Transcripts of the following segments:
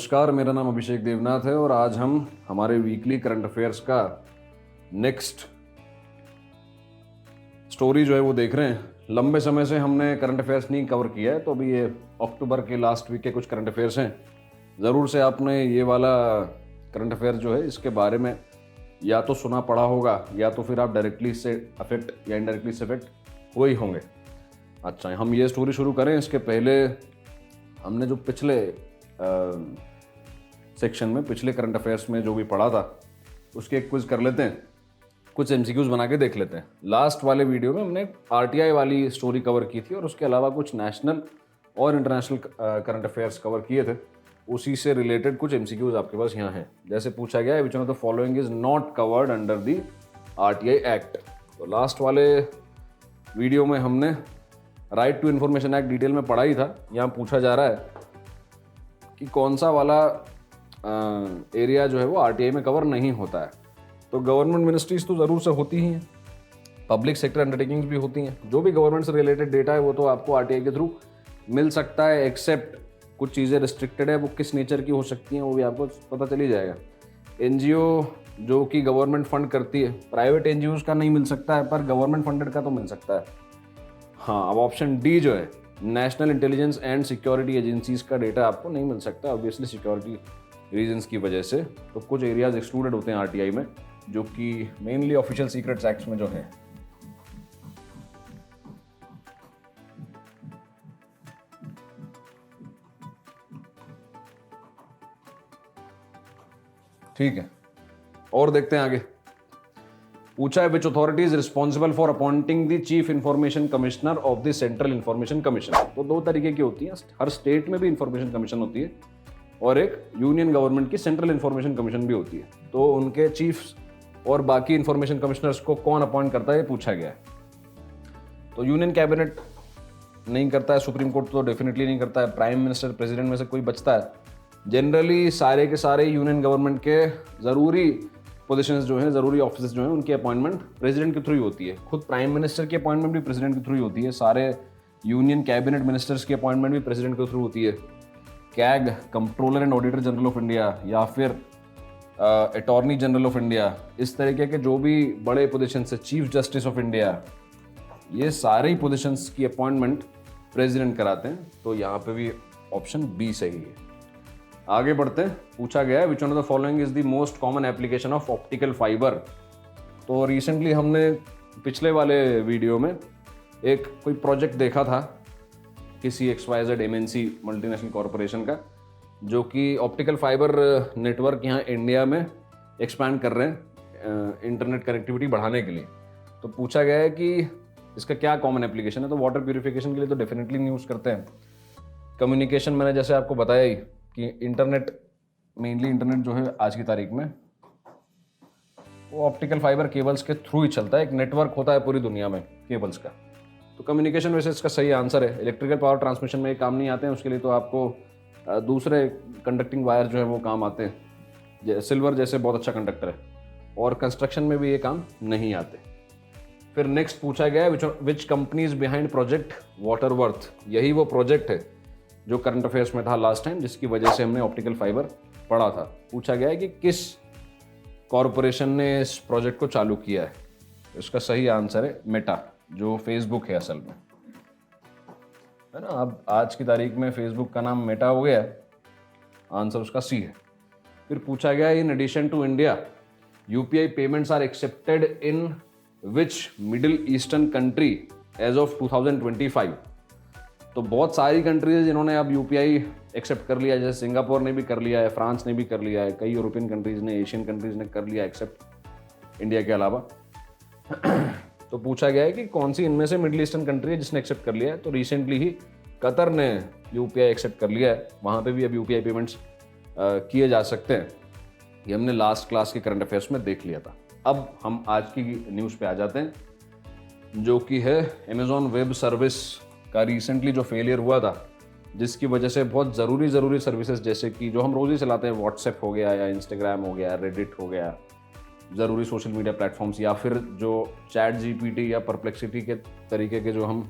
नमस्कार, मेरा नाम अभिषेक देवनाथ है और आज हम हमारे वीकली करंट अफेयर्स का नेक्स्ट स्टोरी जो है वो देख रहे हैं। लंबे समय से हमने करंट अफेयर्स नहीं कवर किया है, तो अभी ये अक्टूबर के लास्ट वीक के कुछ करंट अफेयर्स हैं। ज़रूर से आपने ये वाला करंट अफेयर जो है इसके बारे में या तो सुना पढ़ा होगा या तो फिर आप डायरेक्टली इससे अफेक्ट या इनडायरेक्टली से अफेक्ट हुए ही होंगे। अच्छा, हम ये स्टोरी शुरू करें इसके पहले हमने जो पिछले सेक्शन में पिछले करंट अफेयर्स में जो भी पढ़ा था उसके एक क्विज कर लेते हैं, कुछ एमसीक्यूज बना के देख लेते हैं। लास्ट वाले वीडियो में हमने आरटीआई वाली स्टोरी कवर की थी और उसके अलावा कुछ नेशनल और इंटरनेशनल करंट अफेयर्स कवर किए थे। उसी से रिलेटेड कुछ एमसीक्यूज आपके पास यहाँ हैं। जैसे पूछा गया है, which one of the following is not covered under the RTI act. तो लास्ट वाले वीडियो में हमने right to information act detail में पढ़ा ही था। यहाँ पूछा जा रहा है कि कौन सा वाला एरिया जो है वो आरटीआई में कवर नहीं होता है। तो गवर्नमेंट मिनिस्ट्रीज तो ज़रूर से होती ही हैं, पब्लिक सेक्टर अंडरटेकिंग्स भी होती हैं। जो भी गवर्नमेंट से रिलेटेड डेटा है वो तो आपको आरटीआई के थ्रू मिल सकता है, एक्सेप्ट कुछ चीज़ें रिस्ट्रिक्टेड है, वो किस नेचर की हो सकती हैं वो भी आपको पता चल ही जाएगा। एनजीओ जो कि गवर्नमेंट फंड करती है, प्राइवेट एनजीओज का नहीं मिल सकता है, पर गवर्नमेंट फंडेड का तो मिल सकता है। हाँ, अब ऑप्शन डी जो है national intelligence and security agencies का डेटा आपको नहीं मिल सकता, ऑब्वियसली सिक्योरिटी रीजंस की वजह से। तो कुछ एरियाज एक्सक्लूडेड होते हैं आरटीआई में, जो कि मेनली ऑफिशियल सीक्रेट्स एक्ट्स में जो है। ठीक है, और देखते हैं आगे। पूछा है which authority is responsible for appointing the chief information commissioner of the central information commission. तो दो तरीके की होती हैं, हर स्टेट में भी इंफॉर्मेशन कमीशन होती है और एक यूनियन गवर्नमेंट की सेंट्रल इंफॉर्मेशन कमीशन भी होती है। तो उनके चीफ्स और बाकी इंफॉर्मेशन कमिश्नर्स को कौन अपॉइंट करता है ये पूछा गया है। तो यूनियन कैबिनेट नहीं करता है, सुप्रीम कोर्ट तो डेफिनेटली नहीं करता है, प्राइम मिनिस्टर प्रेसिडेंट में से कोई बचता है। जनरली सारे के सारे यूनियन गवर्नमेंट के ज़रूरी पोजीशंस जो हैं, ज़रूरी ऑफिस जो हैं, उनकी अपॉइंटमेंट प्रेसिडेंट के थ्रू ही होती है। खुद प्राइम मिनिस्टर की अपॉइंटमेंट भी प्रेसिडेंट के थ्रू ही होती है। सारे यूनियन कैबिनेट मिनिस्टर्स की अपॉइंटमेंट भी प्रेसिडेंट के थ्रू होती है। CAG, controller and auditor general of India, या फिर अटॉर्नी जनरल ऑफ इंडिया, इस तरीके के जो भी बड़े पोजीशंस है, चीफ जस्टिस ऑफ इंडिया, ये सारे ही पोजीशंस की अपॉइंटमेंट प्रेसिडेंट कराते हैं। तो यहाँ पे भी ऑप्शन बी सही है। आगे बढ़ते हैं। पूछा गया है which one of the following is the most common application of optical fibre. तो रिसेंटली हमने पिछले वाले वीडियो में एक कोई प्रोजेक्ट देखा था किसी XYZ MNC मल्टीनेशनल कॉरपोरेशन का, जो कि ऑप्टिकल फाइबर नेटवर्क यहाँ इंडिया में एक्सपैंड कर रहे हैं इंटरनेट कनेक्टिविटी बढ़ाने के लिए। तो पूछा गया है कि इसका क्या कॉमन एप्लीकेशन है। तो वाटर प्यूरिफिकेशन के लिए तो डेफिनेटली नहीं यूज़ करते हैं। कम्युनिकेशन मैंने जैसे आपको बताया ही कि इंटरनेट, मेनली इंटरनेट जो है आज की तारीख में वो ऑप्टिकल फाइबर केबल्स के थ्रू ही चलता है। एक नेटवर्क होता है पूरी दुनिया में केबल्स का। तो कम्युनिकेशन वैसे इसका सही आंसर है। इलेक्ट्रिकल पावर ट्रांसमिशन में ये काम नहीं आते हैं, उसके लिए तो आपको दूसरे कंडक्टिंग वायर जो है वो काम आते हैं। सिल्वर जैसे बहुत अच्छा कंडक्टर है, और कंस्ट्रक्शन में भी ये काम नहीं आते। फिर नेक्स्ट पूछा गया है विच companies behind project water worth. यही वो प्रोजेक्ट है जो करंट अफेयर्स में था लास्ट टाइम, जिसकी वजह से हमने ऑप्टिकल फाइबर पढ़ा था। पूछा गया है कि किस कॉरपोरेशन ने इस प्रोजेक्ट को चालू किया है। इसका सही आंसर है मेटा, जो फेसबुक है असल में, है ना। अब आज की तारीख में फेसबुक का नाम मेटा हो गया है, आंसर उसका सी है। फिर पूछा गया in addition to India UPI payments are accepted in which middle eastern country as of 2025। तो बहुत सारी कंट्रीज जिन्होंने अब यूपीआई एक्सेप्ट कर लिया है, जैसे सिंगापुर ने भी कर लिया है, फ्रांस ने भी कर लिया है, कई यूरोपियन कंट्रीज ने, एशियन कंट्रीज ने कर लिया एक्सेप्ट इंडिया के अलावा। तो पूछा गया है कि कौन सी इनमें से मिडिल ईस्टर्न कंट्री है जिसने एक्सेप्ट कर लिया है। तो रिसेंटली ही कतर ने यूपीआई एक्सेप्ट कर लिया है, वहाँ पे भी अब यूपीआई पेमेंट्स किए जा सकते हैं। ये हमने लास्ट क्लास के करंट अफेयर्स में देख लिया था। अब हम आज की न्यूज़ पे आ जाते हैं, जो कि है अमेज़ॉन वेब सर्विस का रिसेंटली जो फेलियर हुआ था, जिसकी वजह से बहुत ज़रूरी सर्विसेज जैसे कि जो हम रोज़ ही चलाते हैं, व्हाट्सएप हो गया या इंस्टाग्राम हो गया, रेडिट हो गया, ज़रूरी सोशल मीडिया प्लेटफॉर्म्स, या फिर जो चैट जीपीटी या परप्लेक्सिटी के तरीके के जो हम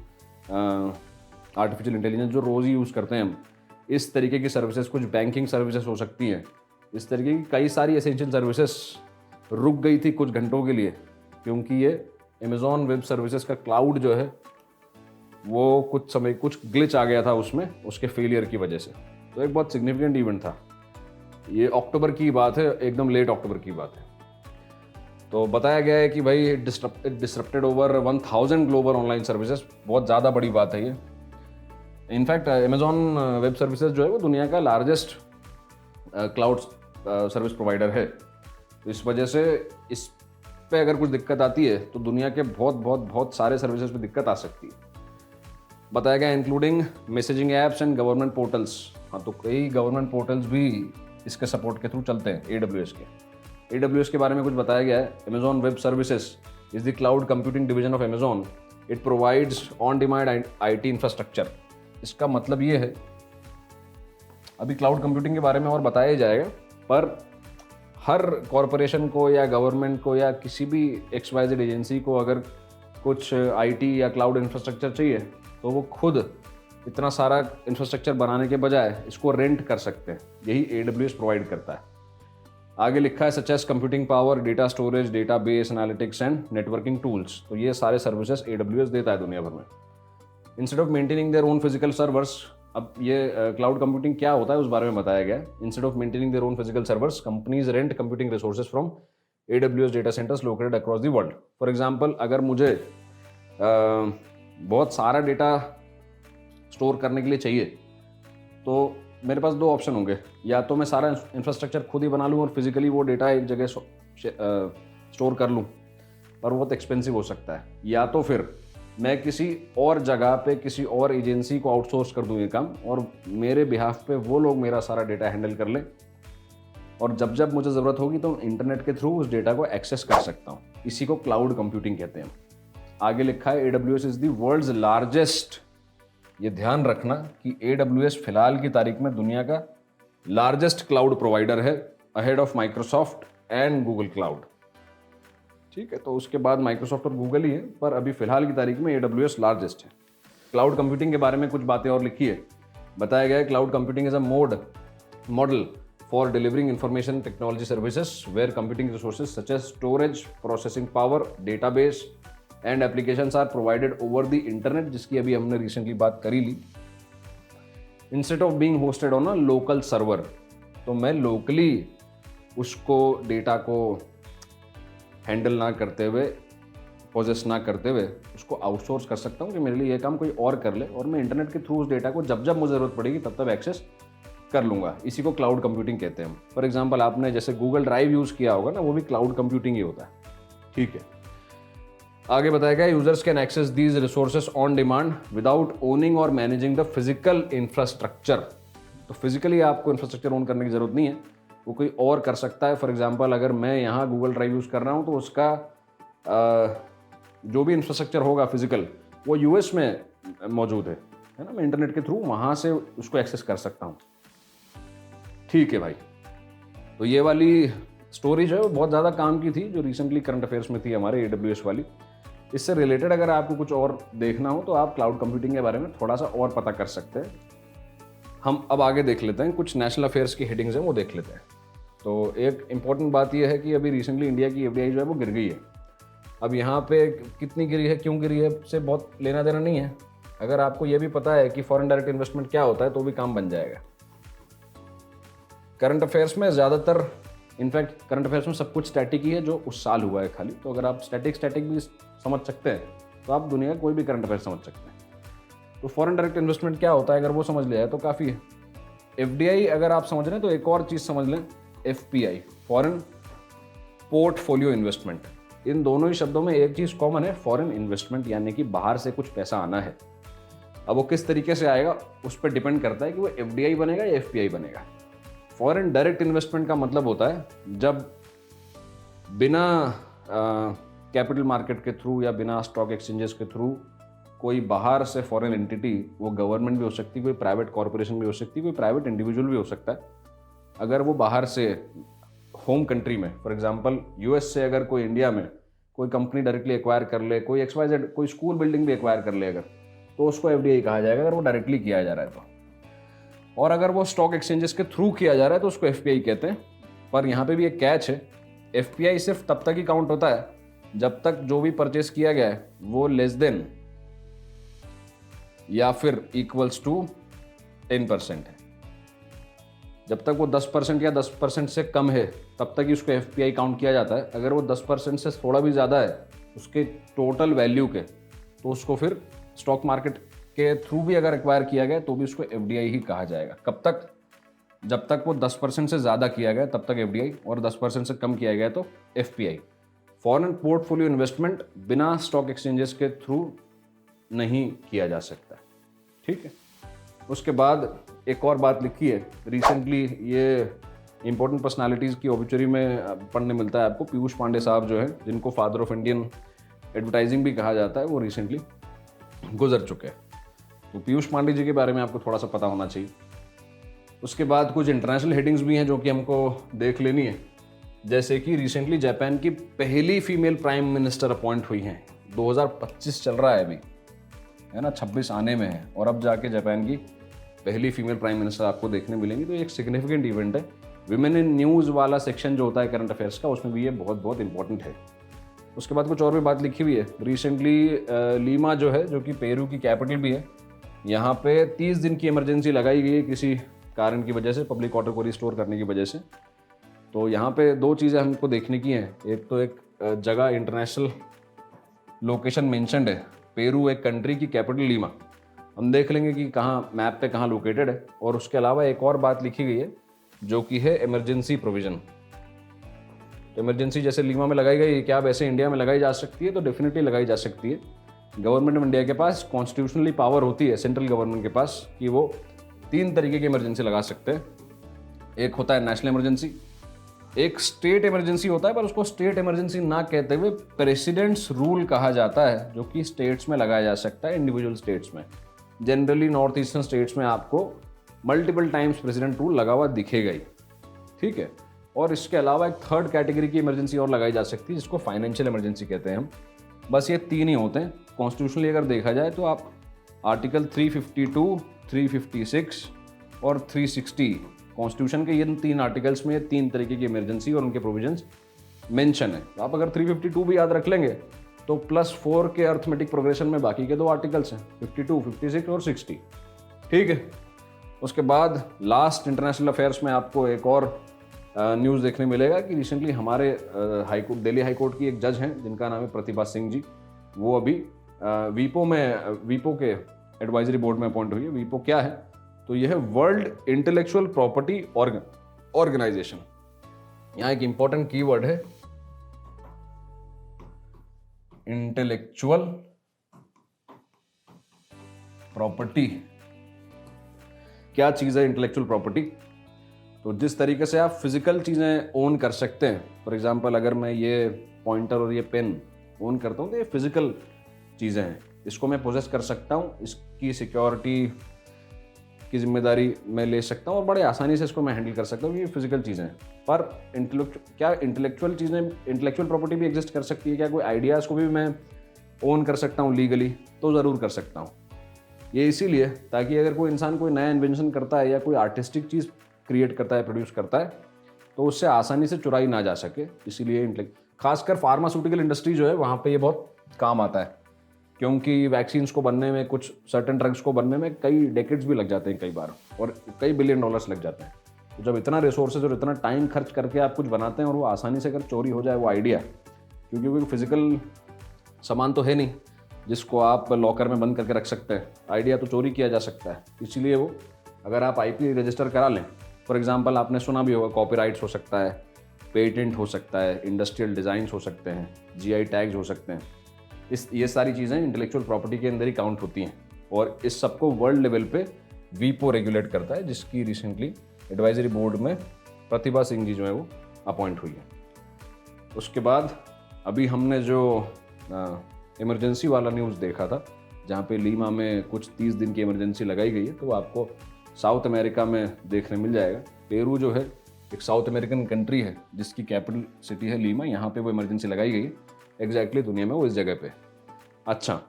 आर्टिफिशियल इंटेलिजेंस जो रोज़ ही यूज़ करते हैं हम, इस तरीके की सर्विसेज, कुछ बैंकिंग सर्विसेज हो सकती हैं, इस तरीके की कई सारी एसेंशियल सर्विसेज रुक गई थी कुछ घंटों के लिए, क्योंकि ये अमेज़ॉन वेब सर्विसेज का क्लाउड जो है वो कुछ समय कुछ ग्लिच आ गया था उसमें, उसके फेलियर की वजह से। तो एक बहुत सिग्निफिकेंट इवेंट था ये, अक्टूबर की बात है, एकदम लेट अक्टूबर की बात है। तो बताया गया है कि भाई disrupted over 1000 global online services, बहुत ज़्यादा बड़ी बात है ये। इनफैक्ट अमेज़ॉन वेब सर्विसेज जो है वो दुनिया का लार्जेस्ट क्लाउड सर्विस प्रोवाइडर है। तो इस वजह से इस पे अगर कुछ दिक्कत आती है तो दुनिया के बहुत बहुत बहुत सारे सर्विसेज पे दिक्कत आ सकती है। बताया गया including messaging apps and government portals. हाँ, तो कई गवर्नमेंट पोर्टल्स भी इसके सपोर्ट के थ्रू चलते हैं, AWS के। AWS के बारे में कुछ बताया गया है। Amazon web services is the cloud computing division of Amazon. It provides on demand IT infrastructure. इसका मतलब ये है, अभी क्लाउड कंप्यूटिंग के बारे में और बताया ही जाएगा, पर हर कॉरपोरेशन को या गवर्नमेंट को या किसी भी XYZ एजेंसी को अगर कुछ IT या क्लाउड इंफ्रास्ट्रक्चर चाहिए तो वो खुद इतना सारा इंफ्रास्ट्रक्चर बनाने के बजाय इसको रेंट कर सकते हैं। यही AWS प्रोवाइड करता है। आगे लिखा है such edge computing power, data storage, data base analytics and networking tools. तो ये सारे सर्विसेज AWS देता है दुनिया भर में। Instead of maintaining their own physical servers, अब ये क्लाउड कंप्यूटिंग क्या होता है उस बारे में बताया गया। Instead of maintaining their own physical servers, companies rent computing resources from AWS data centres located across the world. For example, अगर मुझे बहुत सारा डेटा स्टोर करने के लिए चाहिए तो मेरे पास दो ऑप्शन होंगे, या तो मैं सारा इंफ्रास्ट्रक्चर खुद ही बना लूँ और फिजिकली वो डेटा एक जगह स्टोर कर लूँ, पर बहुत एक्सपेंसिव हो सकता है, या तो फिर मैं किसी और जगह पे किसी और एजेंसी को आउटसोर्स कर दूँ ये काम, और मेरे बिहाफ पे वो लोग मेरा सारा डेटा हैंडल कर लें, और जब जब मुझे ज़रूरत होगी तो इंटरनेट के थ्रू उस डेटा को एक्सेस कर सकता हूँ। इसी को क्लाउड कंप्यूटिंग कहते हैं। आगे लिखा है AWS is the world's largest. ये ध्यान रखना कि AWS फिलहाल की तारीख में दुनिया का लार्जेस्ट क्लाउड प्रोवाइडर है, ahead of Microsoft and Google cloud. ठीक है, तो उसके बाद माइक्रोसॉफ्ट और गूगल ही है, पर अभी फिलहाल की तारीख में AWS लार्जेस्ट है। क्लाउड कंप्यूटिंग के बारे में कुछ बातें और लिखी है। बताया गया है cloud computing is a model for delivering information technology services where computing resources such as storage, processing power, database and applications are provided over the internet, जिसकी अभी हमने रिसेंटली बात करी ली। Instead of being hosted on a local server, तो मैं locally उसको data को हैंडल ना करते हुए, पोजेस ना करते हुए उसको आउटसोर्स कर सकता हूँ कि मेरे लिए ये काम कोई और कर ले, और मैं इंटरनेट के थ्रू उस डेटा को जब जब मुझे ज़रूरत पड़ेगी तब तब एक्सेस कर लूँगा। इसी को क्लाउड कंप्यूटिंग कहते हैं। फॉर एग्जांपल, आपने जैसे गूगल ड्राइव यूज़ किया होगा ना, वो भी क्लाउड कंप्यूटिंग ही होता है। ठीक है, आगे बताया गया users can access these resources on demand without owning और मैनेजिंग द फिजिकल इंफ्रास्ट्रक्चर। तो फिजिकली आपको इंफ्रास्ट्रक्चर ओन करने की जरूरत नहीं है, वो कोई और कर सकता है। फॉर एग्जांपल, अगर मैं यहाँ गूगल ड्राइव यूज़ कर रहा हूँ तो उसका जो भी इंफ्रास्ट्रक्चर होगा फिजिकल, वो US में मौजूद है ना, मैं इंटरनेट के थ्रू वहाँ से उसको एक्सेस कर सकता हूँ। ठीक है भाई, तो ये वाली स्टोरी जो है वो बहुत ज़्यादा काम की थी, जो रिसेंटली करंट अफेयर्स में थी हमारे AWS वाली। इससे रिलेटेड अगर आपको कुछ और देखना हो तो आप क्लाउड कंप्यूटिंग के बारे में थोड़ा सा और पता कर सकते हैं। हम अब आगे देख लेते हैं, कुछ नेशनल अफेयर्स की हेडिंग्स हैं वो देख लेते हैं। तो एक इम्पॉर्टेंट बात यह है कि अभी रिसेंटली इंडिया की FDI जो है वो गिर गई है। अब यहाँ पे कितनी गिरी है, क्यों गिरी है, से बहुत लेना देना नहीं है। अगर आपको ये भी पता है कि फॉरेन डायरेक्ट इन्वेस्टमेंट क्या होता है तो भी काम बन जाएगा। करंट अफेयर्स में ज़्यादातर, इनफैक्ट करंट अफेयर्स में सब कुछ स्टैटिक ही है जो उस साल हुआ है खाली। तो अगर आप स्टैटिक भी समझ सकते हैं तो आप दुनिया का कोई भी करंट अफेयर समझ सकते हैं। तो फॉरेन डायरेक्ट इन्वेस्टमेंट क्या होता है अगर वो समझ लिया है तो काफ़ी है। FDI अगर आप समझ रहे हैं तो एक और चीज़ समझ लें, FPI, फॉरेन पोर्टफोलियो इन्वेस्टमेंट। इन दोनों ही शब्दों में एक चीज़ कॉमन है, फॉरेन इन्वेस्टमेंट, यानी कि बाहर से कुछ पैसा आना है। अब वो किस तरीके से आएगा उस पर डिपेंड करता है कि वो FDI बनेगा या FPI बनेगा। फॉरेन डायरेक्ट इन्वेस्टमेंट का मतलब होता है जब बिना कैपिटल मार्केट के थ्रू या बिना स्टॉक एक्सचेंजेस के थ्रू कोई बाहर से फॉरेन एंटिटी, वो गवर्नमेंट भी हो सकती है, कोई प्राइवेट कॉरपोरेशन भी हो सकती है, कोई प्राइवेट इंडिविजुअल भी हो सकता है, अगर वो बाहर से होम कंट्री में, फॉर एग्जांपल US से अगर कोई इंडिया में कोई कंपनी डायरेक्टली एक्वायर कर ले, कोई XYZ कोई स्कूल बिल्डिंग भी एक्वायर कर ले अगर, तो उसको FDI कहा जाएगा अगर वो डायरेक्टली किया जा रहा है और अगर वो स्टॉक एक्सचेंजेस के थ्रू किया जा रहा है तो उसको एफपीआई कहते हैं। पर यहाँ पे भी एक कैच है, एफपीआई सिर्फ तब तक ही काउंट होता है जब तक जो भी परचेस किया गया है वो लेस देन या फिर इक्वल्स टू 10% है। जब तक वो 10% या 10% से कम है तब तक ही उसको एफपीआई काउंट किया जाता है। अगर वो 10% से थोड़ा भी ज़्यादा है उसके टोटल वैल्यू के, तो उसको फिर स्टॉक मार्केट के थ्रू भी अगर एक्वायर किया गया तो भी उसको एफडीआई ही कहा जाएगा। कब तक? जब तक वो 10% से ज़्यादा किया गया तब तक एफडीआई, और 10% से कम किया गया तो एफपीआई। फॉरेन पोर्टफोलियो इन्वेस्टमेंट बिना स्टॉक एक्सचेंजेस के थ्रू नहीं किया जा सकता। ठीक है। उसके बाद एक और बात लिखी है रिसेंटली, ये इंपॉर्टेंट पर्सनालिटीज़ की ऑब्ituary में पढ़ने मिलता है आपको। पीयूष पांडे साहब जो है, जिनको फादर ऑफ इंडियन एडवर्टाइजिंग भी कहा जाता है, वो रिसेंटली गुजर चुके हैं। तो पीयूष पांडे जी के बारे में आपको थोड़ा सा पता होना चाहिए। उसके बाद कुछ इंटरनेशनल हेडिंग्स भी हैं जो कि हमको देख लेनी है, जैसे कि रिसेंटली जापान की पहली फीमेल प्राइम मिनिस्टर अपॉइंट हुई हैं। 2025 चल रहा है अभी, है ना, 26 आने में है, और अब जाके जापान की पहली फीमेल प्राइम मिनिस्टर आपको देखने मिलेंगी। तो एक सिग्निफिकेंट इवेंट है। विमेन इन न्यूज़ वाला सेक्शन जो होता है करंट अफेयर्स का, उसमें भी ये बहुत बहुत इंपॉर्टेंट है। उसके बाद कुछ और भी बात लिखी हुई है। रिसेंटली लीमा जो है, जो कि पेरू की कैपिटल भी है, यहाँ पे 30 दिन की इमरजेंसी लगाई गई है किसी कारण की वजह से, पब्लिक वाटर को रिस्टोर करने की वजह से। तो यहाँ पे दो चीज़ें हमको देखने की हैं। एक तो एक जगह इंटरनेशनल लोकेशन मेंशन्ड है, पेरू एक कंट्री की कैपिटल लीमा, हम देख लेंगे कि कहाँ मैप पे कहाँ लोकेटेड है। और उसके अलावा एक और बात लिखी गई है जो कि है इमरजेंसी प्रोविज़न। इमरजेंसी जैसे लीमा में लगाई गई, क्या वैसे इंडिया में लगाई जा सकती है? तो डेफिनेटली लगाई जा सकती है। गवर्नमेंट ऑफ इंडिया के पास कॉन्स्टिट्यूशनली पावर होती है, सेंट्रल गवर्नमेंट के पास, कि वो 3 तरीके की इमरजेंसी लगा सकते हैं। एक होता है नेशनल इमरजेंसी, एक स्टेट इमरजेंसी होता है, पर उसको स्टेट इमरजेंसी ना कहते हुए प्रेसिडेंट्स रूल कहा जाता है, जो कि स्टेट्स में लगाया जा सकता है, इंडिविजुअल स्टेट्स में। जनरली नॉर्थ ईस्टर्न स्टेट्स में आपको मल्टीपल टाइम्स प्रेसिडेंट रूल लगा हुआ दिखेगा ही। ठीक है। और इसके अलावा एक थर्ड कैटेगरी की इमरजेंसी और लगाई जा सकती है, जिसको फाइनेंशियल इमरजेंसी कहते हैं हम। बस ये 3 ही होते हैं। कॉन्स्टिट्यूशनली अगर देखा जाए तो आप आर्टिकल 352, 356 और 360 कॉन्स्टिट्यूशन के इन 3 आर्टिकल्स में ये 3 तरीके की इमरजेंसी और उनके प्रोविजंस मेंशन है। तो आप अगर 352 भी याद रख लेंगे तो +4 के अर्थमेटिक प्रोग्रेशन में बाकी के 2 आर्टिकल्स हैं, 52, 56 और 60। ठीक है। उसके बाद लास्ट इंटरनेशनल अफेयर्स में आपको एक और न्यूज़ देखने मिलेगा कि रिसेंटली हमारे हाईकोर्ट, दिल्ली हाईकोर्ट की एक जज हैं जिनका नाम है प्रतिभा सिंह जी, वो अभी वीपो के एडवाइजरी बोर्ड में अपॉइंट हुई है। वीपो क्या है? तो यह है वर्ल्ड इंटेलेक्चुअल प्रॉपर्टी ऑर्गेनाइजेशन। यहाँ एक इंपॉर्टेंट कीवर्ड है इंटेलेक्चुअल प्रॉपर्टी। क्या चीज़ है इंटेलेक्चुअल प्रॉपर्टी? तो जिस तरीके से आप फिजिकल चीज़ें ओन कर सकते हैं, फॉर एग्जांपल अगर मैं ये पॉइंटर और ये पेन ओन करता हूँ तो ये फिजिकल चीज़ें हैं, इसको मैं पोजेस कर सकता हूँ, इसकी सिक्योरिटी की जिम्मेदारी मैं ले सकता हूँ और बड़े आसानी से इसको मैं हैंडल कर सकता हूँ। ये फिजिकल चीज़ें हैं। पर क्या इंटेलेक्चुअल चीज़ें, इंटेलेक्चुअल प्रॉपर्टी भी एग्जिस्ट कर सकती है? क्या कोई आइडियाज़ को भी मैं ओन कर सकता हूँ लीगली? तो ज़रूर कर सकता हूँ। ये इसीलिए ताकि अगर कोई इंसान कोई नया इन्वेंशन करता है या कोई आर्टिस्टिक चीज़ क्रिएट करता है, प्रोड्यूस करता है, तो उससे आसानी से चुराई ना जा सके। इसीलिए खासकर फार्मास्यूटिकल इंडस्ट्री जो है वहाँ पे ये बहुत काम आता है, क्योंकि वैक्सीन्स को बनने में, कुछ सर्टेन ड्रग्स को बनने में कई डेकेड्स भी लग जाते हैं कई बार, और कई $बिलियन लग जाते हैं। तो जब इतना रिसोर्सेज और इतना टाइम खर्च करके आप कुछ बनाते हैं और वो आसानी से अगर चोरी हो जाए वो आइडिया, क्योंकि कोई फिजिकल सामान तो है नहीं जिसको आप लॉकर में बंद करके रख सकते हैं, आइडिया तो चोरी किया जा सकता है। इसीलिए वो अगर आप IP रजिस्टर करा लें, फॉर एग्जांपल आपने सुना भी होगा कॉपीराइट्स हो सकता है, पेटेंट हो सकता है, इंडस्ट्रियल डिज़ाइंस हो सकते हैं, GI टैग्स हो सकते हैं, ये सारी चीज़ें इंटेलेक्चुअल प्रॉपर्टी के अंदर ही काउंट होती हैं। और इस सबको वर्ल्ड लेवल पे वीपो रेगुलेट करता है, जिसकी रिसेंटली एडवाइजरी बोर्ड में प्रतिभा सिंह जी जो है वो अपॉइंट हुई है। उसके बाद अभी हमने जो इमरजेंसी वाला न्यूज़ देखा था, जहाँ पे लीमा में कुछ 30 दिन की इमरजेंसी लगाई गई है, तो आपको साउथ अमेरिका में देखने मिल जाएगा। पेरू जो है एक साउथ अमेरिकन कंट्री है जिसकी कैपिटल सिटी है लीमा, यहाँ पे वो इमरजेंसी लगाई गई है। एग्जैक्टली दुनिया में वो इस जगह पे। अच्छा,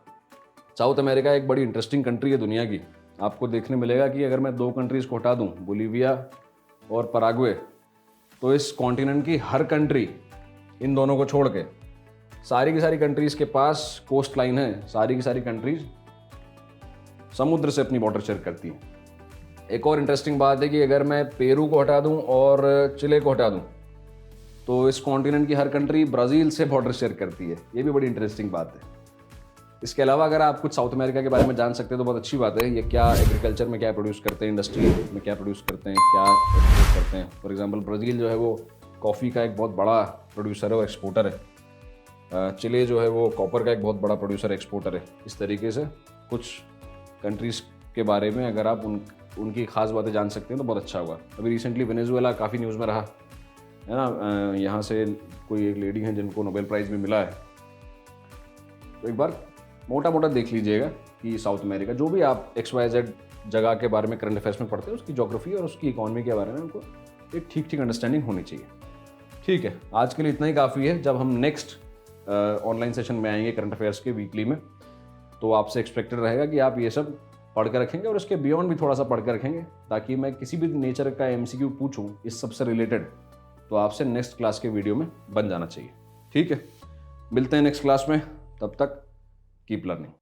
साउथ अमेरिका एक बड़ी इंटरेस्टिंग कंट्री है दुनिया की, आपको देखने मिलेगा कि अगर मैं 2 कंट्रीज़ को हटा दूँ, बोलीविया और पराग्वे, तो इस कॉन्टिनेंट की हर कंट्री, इन दोनों को छोड़ के सारी की सारी कंट्रीज़ के पास कोस्ट लाइन है, सारी की सारी कंट्रीज़ समुद्र से अपनी बॉर्डर शेयर करती हैं। एक और इंटरेस्टिंग बात है कि अगर मैं पेरू को हटा दूं और चिले को हटा दूं, तो इस कॉन्टिनेंट की हर कंट्री ब्राज़ील से बॉर्डर शेयर करती है। ये भी बड़ी इंटरेस्टिंग बात है। इसके अलावा अगर आप कुछ साउथ अमेरिका के बारे में जान सकते हैं तो बहुत अच्छी बात है। ये क्या एग्रीकल्चर में क्या प्रोड्यूस करते हैं, इंडस्ट्री में क्या प्रोड्यूस करते हैं, क्या एक्सपोर्ट करते हैं। फॉर एग्जांपल ब्राज़ील जो है वो कॉफ़ी का एक बहुत बड़ा प्रोड्यूसर है और एक्सपोर्टर है। चिले जो है वो कॉपर का एक बहुत बड़ा प्रोड्यूसर एक्सपोर्टर है। इस तरीके से कुछ कंट्रीज़ के बारे में अगर आप उनकी ख़ास बातें जान सकते हैं तो बहुत अच्छा होगा। अभी रिसेंटली वेनेजुएला काफ़ी न्यूज़ में रहा है ना। यहाँ से कोई एक लेडी हैं जिनको नोबेल प्राइज़ भी मिला है। तो एक बार मोटा मोटा देख लीजिएगा कि साउथ अमेरिका, जो भी आप XYZ जगह के बारे में करंट अफेयर्स में पढ़ते हैं, उसकी ज्योग्राफी और उसकी इकोनॉमी के बारे में उनको एक ठीक अंडरस्टैंडिंग होनी चाहिए। ठीक है, आज के लिए इतना ही काफ़ी है। जब हम नेक्स्ट ऑनलाइन सेशन में आएंगे करंट अफेयर्स के वीकली में, तो आपसे एक्सपेक्टेड रहेगा कि आप ये सब पढ़ कर रखेंगे और इसके बियॉन्ड भी थोड़ा सा पढ़ कर रखेंगे, ताकि मैं किसी भी नेचर का MCQ पूछूं इस सबसे रिलेटेड, तो आपसे नेक्स्ट क्लास के वीडियो में बन जाना चाहिए। ठीक है, मिलते हैं नेक्स्ट क्लास में। तब तक कीप लर्निंग।